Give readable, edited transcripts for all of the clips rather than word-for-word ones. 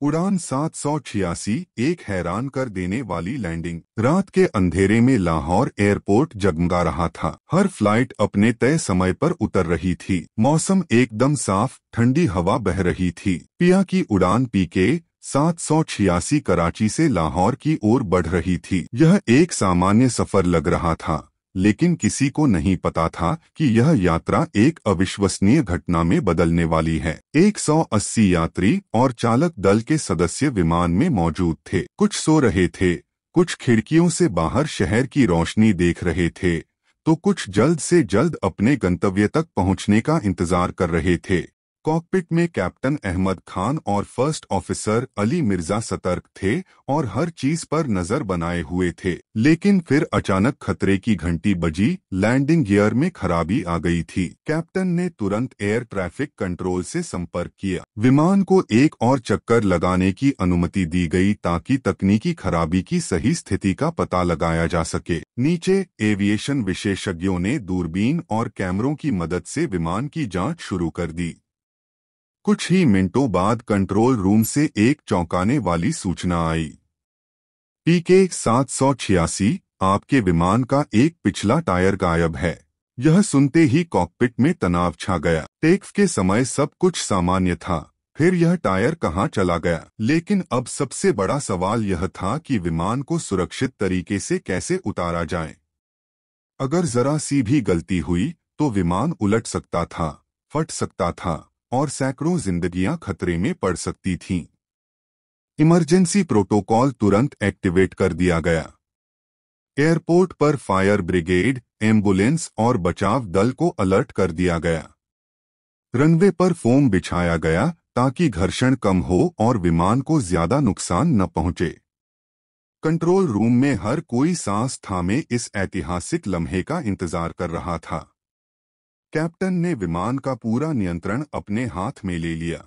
उड़ान 786 एक हैरान कर देने वाली लैंडिंग। रात के अंधेरे में लाहौर एयरपोर्ट जगमगा रहा था। हर फ्लाइट अपने तय समय पर उतर रही थी। मौसम एकदम साफ, ठंडी हवा बह रही थी। पिया की उड़ान पीके 786 कराची से लाहौर की ओर बढ़ रही थी। यह एक सामान्य सफर लग रहा था, लेकिन किसी को नहीं पता था कि यह यात्रा एक अविश्वसनीय घटना में बदलने वाली है। 180 यात्री और चालक दल के सदस्य विमान में मौजूद थे। कुछ सो रहे थे, कुछ खिड़कियों से बाहर शहर की रोशनी देख रहे थे, तो कुछ जल्द से जल्द अपने गंतव्य तक पहुंचने का इंतजार कर रहे थे। कॉकपिट में कैप्टन अहमद खान और फर्स्ट ऑफिसर अली मिर्जा सतर्क थे और हर चीज पर नजर बनाए हुए थे। लेकिन फिर अचानक खतरे की घंटी बजी। लैंडिंग गियर में खराबी आ गई थी। कैप्टन ने तुरंत एयर ट्रैफिक कंट्रोल से संपर्क किया। विमान को एक और चक्कर लगाने की अनुमति दी गई ताकि तकनीकी खराबी की सही स्थिति का पता लगाया जा सके। नीचे एविएशन विशेषज्ञों ने दूरबीन और कैमरों की मदद से विमान की जांच शुरू कर दी। कुछ ही मिनटों बाद कंट्रोल रूम से एक चौंकाने वाली सूचना आई। पीके 786, आपके विमान का एक पिछला टायर गायब है। यह सुनते ही कॉकपिट में तनाव छा गया। टेक के समय सब कुछ सामान्य था, फिर यह टायर कहाँ चला गया? लेकिन अब सबसे बड़ा सवाल यह था कि विमान को सुरक्षित तरीके से कैसे उतारा जाए। अगर जरा सी भी गलती हुई तो विमान उलट सकता था, फट सकता था और सैकड़ों जिंदगियां खतरे में पड़ सकती थीं। इमरजेंसी प्रोटोकॉल तुरंत एक्टिवेट कर दिया गया। एयरपोर्ट पर फायर ब्रिगेड, एम्बुलेंस और बचाव दल को अलर्ट कर दिया गया। रनवे पर फोम बिछाया गया ताकि घर्षण कम हो और विमान को ज्यादा नुकसान न पहुंचे। कंट्रोल रूम में हर कोई सांस थामे इस ऐतिहासिक लम्हे का इंतजार कर रहा था। कैप्टन ने विमान का पूरा नियंत्रण अपने हाथ में ले लिया।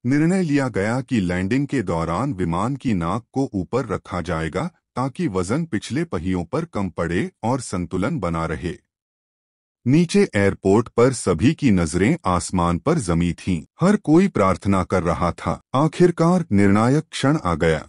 निर्णय लिया गया कि लैंडिंग के दौरान विमान की नाक को ऊपर रखा जाएगा ताकि वजन पिछले पहियों पर कम पड़े और संतुलन बना रहे। नीचे एयरपोर्ट पर सभी की नजरें आसमान पर जमी थीं। हर कोई प्रार्थना कर रहा था। आखिरकार निर्णायक क्षण आ गया।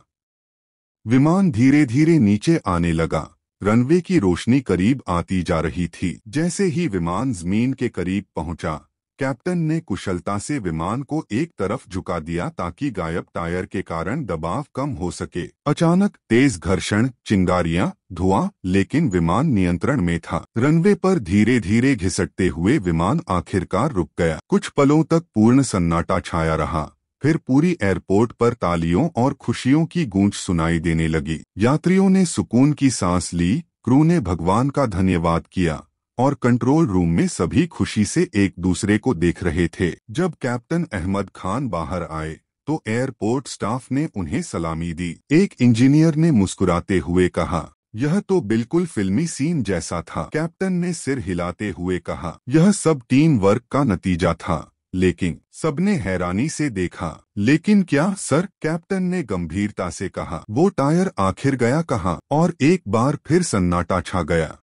विमान धीरे धीरे नीचे आने लगा। रनवे की रोशनी करीब आती जा रही थी। जैसे ही विमान जमीन के करीब पहुंचा, कैप्टन ने कुशलता से विमान को एक तरफ झुका दिया ताकि गायब टायर के कारण दबाव कम हो सके। अचानक तेज घर्षण, चिंगारियां, धुआं, लेकिन विमान नियंत्रण में था। रनवे पर धीरे धीरे घिसटते हुए विमान आखिरकार रुक गया। कुछ पलों तक पूर्ण सन्नाटा छाया रहा। फिर पूरी एयरपोर्ट पर तालियों और खुशियों की गूंज सुनाई देने लगी। यात्रियों ने सुकून की सांस ली, क्रू ने भगवान का धन्यवाद किया और कंट्रोल रूम में सभी खुशी से एक दूसरे को देख रहे थे। जब कैप्टन अहमद खान बाहर आए तो एयरपोर्ट स्टाफ ने उन्हें सलामी दी। एक इंजीनियर ने मुस्कुराते हुए कहा, यह तो बिल्कुल फिल्मी सीन जैसा था। कैप्टन ने सिर हिलाते हुए कहा, यह सब टीम वर्क का नतीजा था। लेकिन सबने हैरानी से देखा। लेकिन क्या सर? कैप्टन ने गंभीरता से कहा, वो टायर आखिर गया कहाँ? और एक बार फिर सन्नाटा छा गया।